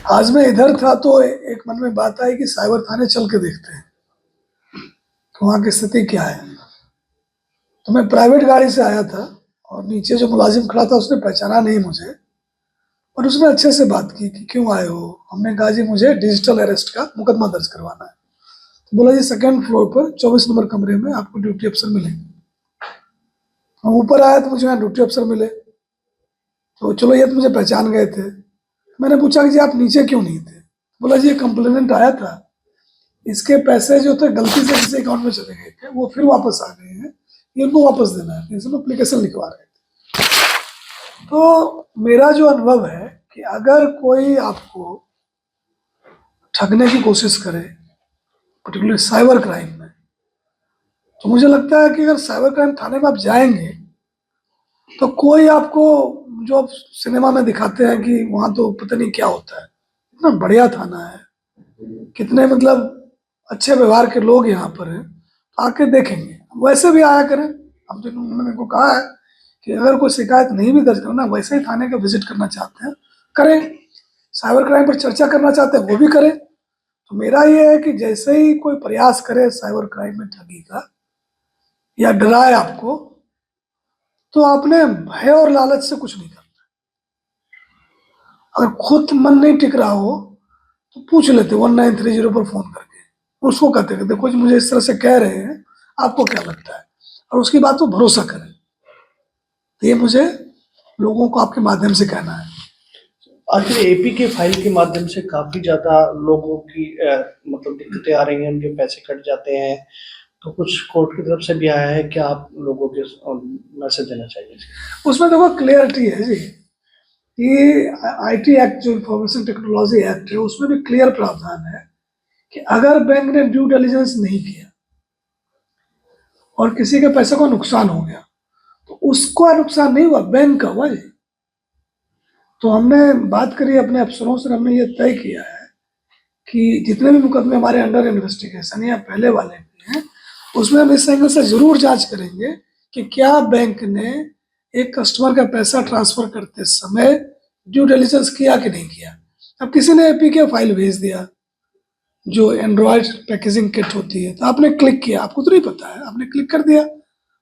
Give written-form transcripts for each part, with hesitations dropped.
आज मैं इधर था तो एक मन में बात आई कि साइबर थाने चल के देखते हैं कि वहाँ की स्थिति क्या है। तो मैं प्राइवेट गाड़ी से आया था और नीचे जो मुलाजिम खड़ा था उसने पहचाना नहीं मुझे, और उसने अच्छे से बात की कि क्यों आए हो। हमने कहा जी मुझे डिजिटल अरेस्ट का मुकदमा दर्ज करवाना है। तो बोला जी सेकंड फ्लोर पर 24 नंबर कमरे में आपको ड्यूटी अफसर मिलेंगे। हम ऊपर आया तो मुझे यहाँ ड्यूटी अफसर मिले, तो चलो ये तो मुझे पहचान गए थे। मैंने पूछा कि जी आप नीचे क्यों नहीं थे। बोला जी ये कंप्लेनेंट आया था, इसके पैसे जो थे गलती से किसी अकाउंट में चले गए थे, वो फिर वापस आ गए हैं, ये उनको वापस देना है, इसमें एप्लीकेशन लिखवा रहे थे। तो मेरा जो अनुभव है कि अगर कोई आपको ठगने की कोशिश करे, पर्टिकुलरली साइबर क्राइम में, तो मुझे लगता है कि अगर साइबर क्राइम थाने में आप जाएंगे तो कोई आपको, जो आप सिनेमा में दिखाते हैं कि वहाँ तो पता नहीं क्या होता है, इतना बढ़िया थाना है, कितने मतलब अच्छे व्यवहार के लोग यहाँ पर हैं, आके देखेंगे। वैसे भी आया करें, हम तो उन्होंने मेरे को कहा है कि अगर कोई शिकायत नहीं भी दर्ज करना, वैसे ही थाने का विजिट करना चाहते हैं करें, साइबर क्राइम पर चर्चा करना चाहते हैं वो भी करें। तो मेरा ये है कि जैसे ही कोई प्रयास करे साइबर क्राइम में ठगी का या डराए आपको, तो आपने भय और लालच से कुछ नहीं करना। अगर खुद मन नहीं टिक रहा हो तो पूछ लेते 1930 पर फोन करके, उसको कहते कि देखो जी मुझे इस तरह से कह रहे हैं, आपको क्या लगता है, और उसकी बात को भरोसा करें। तो ये मुझे लोगों को आपके माध्यम से कहना है। आखिर एपी के फाइल के माध्यम से काफी ज्यादा लोगों की मतलब दिक्कतें आ रही हैं, उनके पैसे कट जाते हैं, तो कुछ कोर्ट की तरफ से भी आया है, क्या आप लोगों के मैसेज देना चाहिए? उसमें देखो क्लियरिटी है जी, ये आईटी एक्ट जो इंफॉर्मेशन टेक्नोलॉजी एक्ट है उसमें भी क्लियर प्रावधान है कि अगर बैंक ने ड्यू डिलिजेंस नहीं किया और किसी के पैसे को नुकसान हो गया, तो उसको नुकसान नहीं हुआ, बैंक का हुआ जी। तो हमने बात करी अपने अफसरों से, हमने ये तय किया है कि जितने भी मुकदमे हमारे अंडर इन्वेस्टिगेशन या पहले वाले भी हैं, उसमें हम इस एंगल से जरूर जांच करेंगे कि क्या बैंक ने एक कस्टमर का पैसा ट्रांसफर करते समय ड्यू डिलिजेंस किया कि नहीं किया। अब किसी ने एपीके फाइल भेज दिया, जो एंड्रॉयड पैकेजिंग किट होती है, तो आपने क्लिक किया, आपको तो नहीं पता है, आपने क्लिक कर दिया,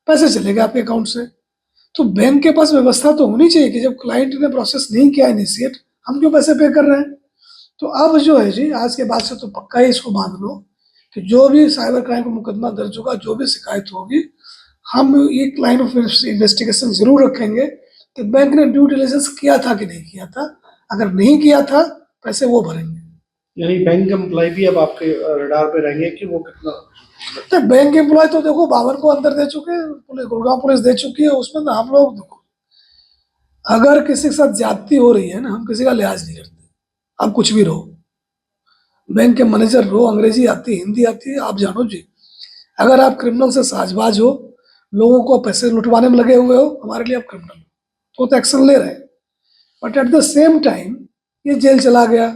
पैसे चले गए आपके अकाउंट से। तो बैंक के पास व्यवस्था तो होनी चाहिए कि जब क्लाइंट ने प्रोसेस नहीं किया इनिशिएट, हम क्यों पैसे पे कर रहे हैं। तो अब जो है जी, आज के बाद से तो पक्का ही इसको मान लो कि जो भी साइबर क्राइम का मुकदमा दर्ज होगा, जो भी शिकायत होगी, हम एक लाइन ऑफ इन्वेस्टिगेशन जरूर रखेंगे कि बैंक ने ड्यू डिलिजेंस किया था कि नहीं किया था। अगर नहीं किया था, पैसे वो भरेंगे। यानी बैंक एम्प्लॉय भी अब आपके रडार पे रहेंगे कि वो कितना? तो बैंक एम्प्लॉय तो देखो 52 को अंदर दे चुके हैं, पुलिस गुड़गांव पुलिस दे चुकी है, उसमें ना हम लोग देखो, अगर किसी के साथ ज्यादती हो रही है ना, हम किसी का लिहाज नहीं करते। आप कुछ भी रहो, बैंक के मैनेजर रहो, अंग्रेजी आती है, हिंदी आती है, आप जानो जी, अगर आप क्रिमिनल से साझबाज हो, लोगों को पैसे लुटवाने में लगे हुए हो, हमारे लिए आप क्रिमिनल हो, तो एक्शन ले रहे हैं। But at the same time ये जेल चला गया,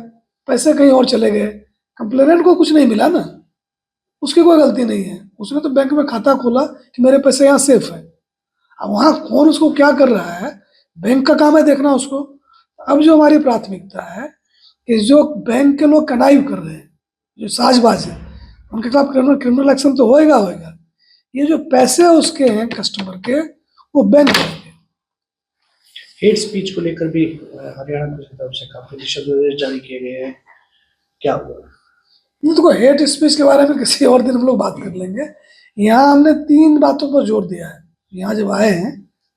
पैसे कहीं और चले गए, कंप्लेनेंट को कुछ नहीं मिला ना, उसकी कोई गलती नहीं है, उसने तो बैंक में खाता खोला कि मेरे पैसे यहाँ सेफ है। अब वहाँ कौन उसको क्या कर रहा है, बैंक का काम है देखना उसको। अब जो हमारी प्राथमिकता है कि जो बैंक के लोग कनाइव कर रहे हैं, जो साजबाज है, उनके खिलाफ क्रिमिनल एक्शन तो होएगा होएगा। ये जो पैसे उसके हैं कस्टमर के, वो बैंक करेंगे। हेट स्पीच को लेकर भी हरियाणा पुलिस की तरफ से काफी दिशा निर्देश जारी किए गए हैं, क्या हुआ? ये तो हेट स्पीच के बारे में किसी और दिन हम लोग बात कर लेंगे। यहाँ हमने 3 बातों पर जोर दिया है, यहाँ जब आए हैं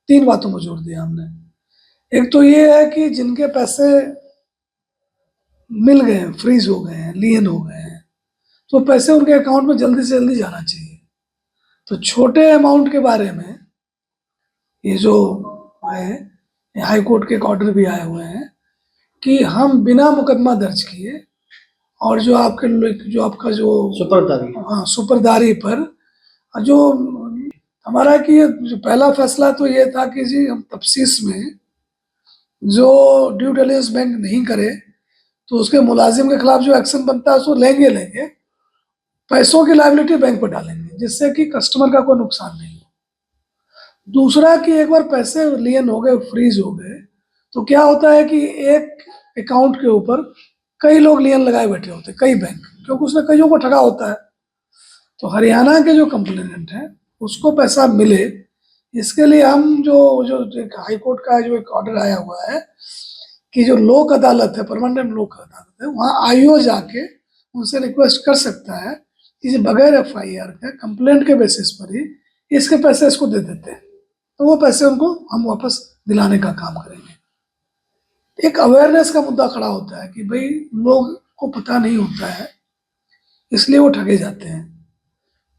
3 बातों पर जोर दिया हमने। एक तो ये है कि जिनके पैसे मिल गए हैं, फ्रीज हो गए हैं, लियन हो गए हैं, तो पैसे उनके अकाउंट में जल्दी से जल्दी जाना चाहिए। तो छोटे अमाउंट के बारे में ये जो है, हाई कोर्ट के ऑर्डर भी आए हुए हैं कि हम बिना मुकदमा दर्ज किए, और जो आपका जो सुपरदारी, हाँ सुपरदारी पर जो हमारा कि ये जो पहला फैसला तो ये था कि जी हम तफ्सीस में जो ड्यू डिलिजेंस बैंक नहीं करे तो उसके मुलाजिम के खिलाफ जो एक्शन बनता है उसको लेंगे, पैसों की लायबिलिटी बैंक पर डालेंगे, जिससे कि कस्टमर का कोई नुकसान नहीं हो। दूसरा कि एक बार पैसे लियन हो गए, फ्रीज हो गए, तो क्या होता है कि एक अकाउंट के ऊपर कई लोग लियन लगाए बैठे होते हैं, कई बैंक, क्योंकि उसने कईयों को ठगा होता है। तो हरियाणा के जो कंप्लेनेंट हैं उसको पैसा मिले, इसके लिए हम जो जो एक हाई कोर्ट का जो एक ऑर्डर आया हुआ है कि जो लोक अदालत है, परमानेंट लोक अदालत है, वहाँ आईओ जाके उनसे रिक्वेस्ट कर सकता है कि बगैर एफआईआर के कंप्लेंट के बेसिस पर ही इसके पैसे इसको दे देते हैं, तो वो पैसे उनको हम वापस दिलाने का काम करेंगे। एक अवेयरनेस का मुद्दा खड़ा होता है कि भाई लोग को पता नहीं होता है, इसलिए वो ठगे जाते हैं।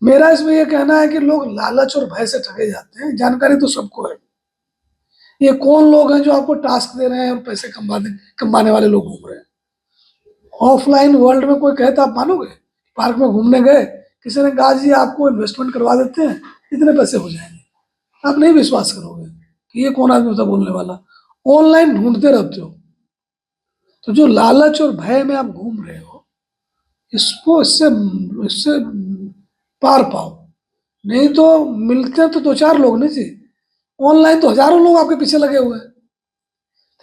मेरा इसमें यह कहना है कि लोग लालच और भय से ठगे जाते हैं, जानकारी तो सबको है। ये कौन लोग हैं जो आपको टास्क दे रहे हैं और पैसे कमाने वाले लोग घूम रहे हैं? ऑफलाइन वर्ल्ड में कोई कहे तो आप मानोगे? पार्क में घूमने गए, किसी ने कहा जी आपको इन्वेस्टमेंट करवा देते हैं, इतने पैसे हो जाएंगे, आप नहीं विश्वास करोगे कि ये कौन आदमी होता बोलने वाला। ऑनलाइन ढूंढते रहते हो। तो जो लालच और भय में आप घूम रहे हो, इसको इससे इससे पार पाओ। नहीं तो मिलते तो 2-4 लोग नहीं जी, ऑनलाइन तो हजारों लोग आपके पीछे लगे हुए हैं।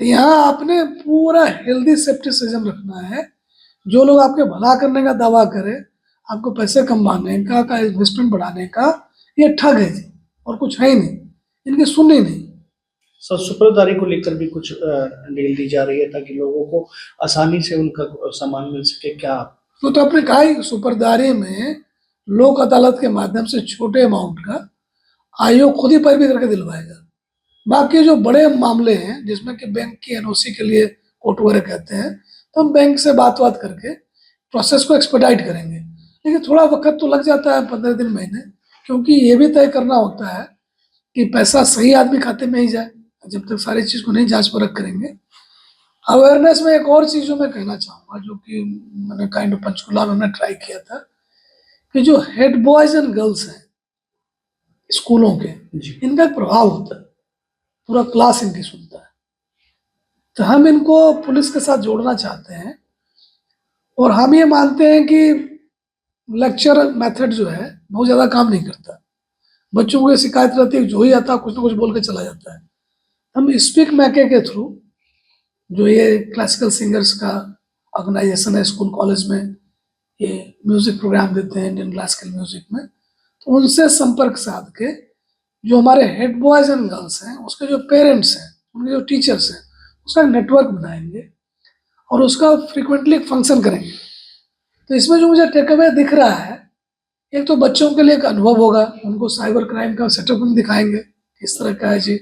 तो यहाँ आपने पूरा हेल्दी सेप्टिसिज्म रखना है। जो लोग आपके भला करने का दावा करें, आपको पैसे कमाने का इन्वेस्टमेंट बढ़ाने का, ये ठग है जी, और कुछ है ही नहीं, इनकी सुननी नहीं। सर, सुपरदारी को लेकर भी कुछ डील दी जा रही है ताकि लोगों को आसानी से उनका सामान मिल सके, क्या? तो आपने कहा ही, सुपरदारी में लोक अदालत के माध्यम से छोटे अमाउंट का आयोग खुद ही पैरवी करके दिलवाएगा। बाकी जो बड़े मामले हैं जिसमें कि बैंक की एनओसी के लिए कोर्ट वगैरह कहते हैं, तो हम बैंक से बात करके प्रोसेस को एक्सपेडाइट करेंगे। लेकिन थोड़ा वक्त तो लग जाता है, 15 दिन, महीने, क्योंकि ये भी तय करना होता है कि पैसा सही आदमी खाते में ही जाए, जब तक सारी चीज़ को नहीं जांच परख करेंगे। अवेयरनेस में एक और चीज़ जो मैं कहना चाहूँगा, जो कि मैंने काइंड ऑफ पंचकुला में हमने ट्राई किया था, कि जो हेड बॉयज एंड गर्ल्स हैं स्कूलों के, इनका एक प्रभाव होता है, पूरा क्लास इनकी सुनता है। तो हम इनको पुलिस के साथ जोड़ना चाहते हैं, और हम ये मानते हैं कि लेक्चर मेथड जो है बहुत ज़्यादा काम नहीं करता। बच्चों को ये शिकायत रहती है, जो ही आता है कुछ ना कुछ बोल के चला जाता है। हम स्पीक मैके के थ्रू, जो ये क्लासिकल सिंगर्स का ऑर्गेनाइजेशन है स्कूल कॉलेज में, ये म्यूज़िक प्रोग्राम देते हैं इंडियन क्लासिकल म्यूज़िक में, तो उनसे संपर्क साध के जो हमारे हेड बॉयज एंड गर्ल्स हैं, उसके जो पेरेंट्स हैं, उनके जो टीचर्स हैं, उसका नेटवर्क बनाएंगे और उसका फ्रिक्वेंटली फंक्शन करेंगे। तो इसमें जो मुझे टेक अवे दिख रहा है, एक तो बच्चों के लिए एक अनुभव होगा, उनको साइबर क्राइम का सेटअप हम दिखाएंगे इस तरह का है जी।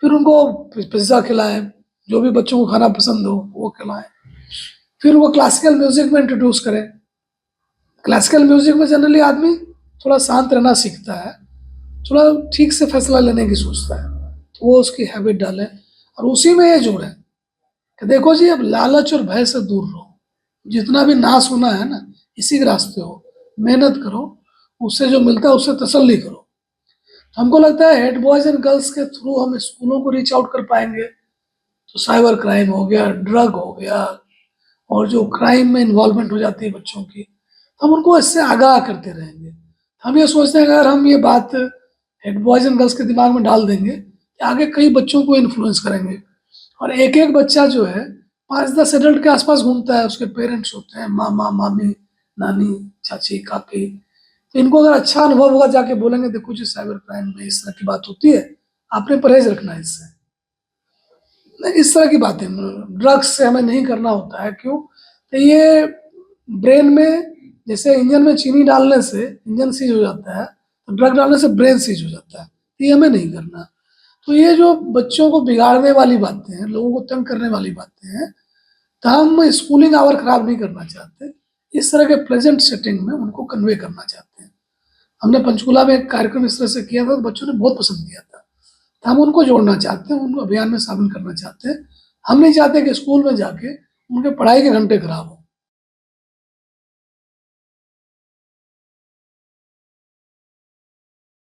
फिर उनको पिज्ज़ा खिलाएं, जो भी बच्चों को खाना पसंद हो वो खिलाएं। फिर वो क्लासिकल म्यूज़िक में इंट्रोड्यूस करें। क्लासिकल म्यूज़िक में जनरली आदमी थोड़ा शांत रहना सीखता है, थोड़ा ठीक से फैसला लेने की सोचता है, तो वो उसकी हैबिट डालें। और उसी में ये जोड़ें कि देखो जी, अब लालच और भय से दूर रहो, जितना भी नाश होना है ना, इसी के रास्ते हो, मेहनत करो, उससे जो मिलता है उससे तसल्ली करो। हमको लगता है हेड बॉयज एंड गर्ल्स के थ्रू हम स्कूलों को रीच आउट कर पाएंगे, तो साइबर क्राइम हो गया, ड्रग हो गया, और जो क्राइम में इन्वॉल्वमेंट हो जाती है बच्चों की, तो हम उनको इससे आगाह करते रहेंगे। हम ये सोचते हैं कि अगर हम ये बात हेड बॉयज एंड गर्ल्स के दिमाग में डाल देंगे, कि आगे कई बच्चों को इन्फ्लुएंस करेंगे। और एक एक बच्चा जो है 5-10 एडल्ट के आसपास घूमता है, उसके पेरेंट्स होते हैं, मामा, मामी, नानी, चाची, काकी। तो इनको अगर अच्छा अनुभव होगा, जाके बोलेंगे देखो जी साइबर क्राइम में इस तरह की बात होती है, आपने परहेज रखना है इससे। इस तरह की बातें ड्रग्स से हमें नहीं करना होता है। क्यों? तो ये ब्रेन में, जैसे इंजन में चीनी डालने से इंजन सीज हो जाता है, तो ड्रग डालने से ब्रेन सीज हो जाता है, ये हमें नहीं करना। तो ये जो बच्चों को बिगाड़ने वाली बातें हैं, लोगों को तंग करने वाली बातें हैं, तो हम स्कूलिंग आवर खराब नहीं करना चाहते, इस तरह के प्रेजेंट सेटिंग में उनको कन्वे करना चाहते हैं। हमने पंचकुला में एक कार्यक्रम इस तरह से किया था, तो बच्चों ने बहुत पसंद किया था। तो हम उनको जोड़ना चाहते हैं, उनको अभियान में शामिल करना चाहते हैं। हम नहीं चाहते कि स्कूल में जाके उनके पढ़ाई के घंटे खराब हो।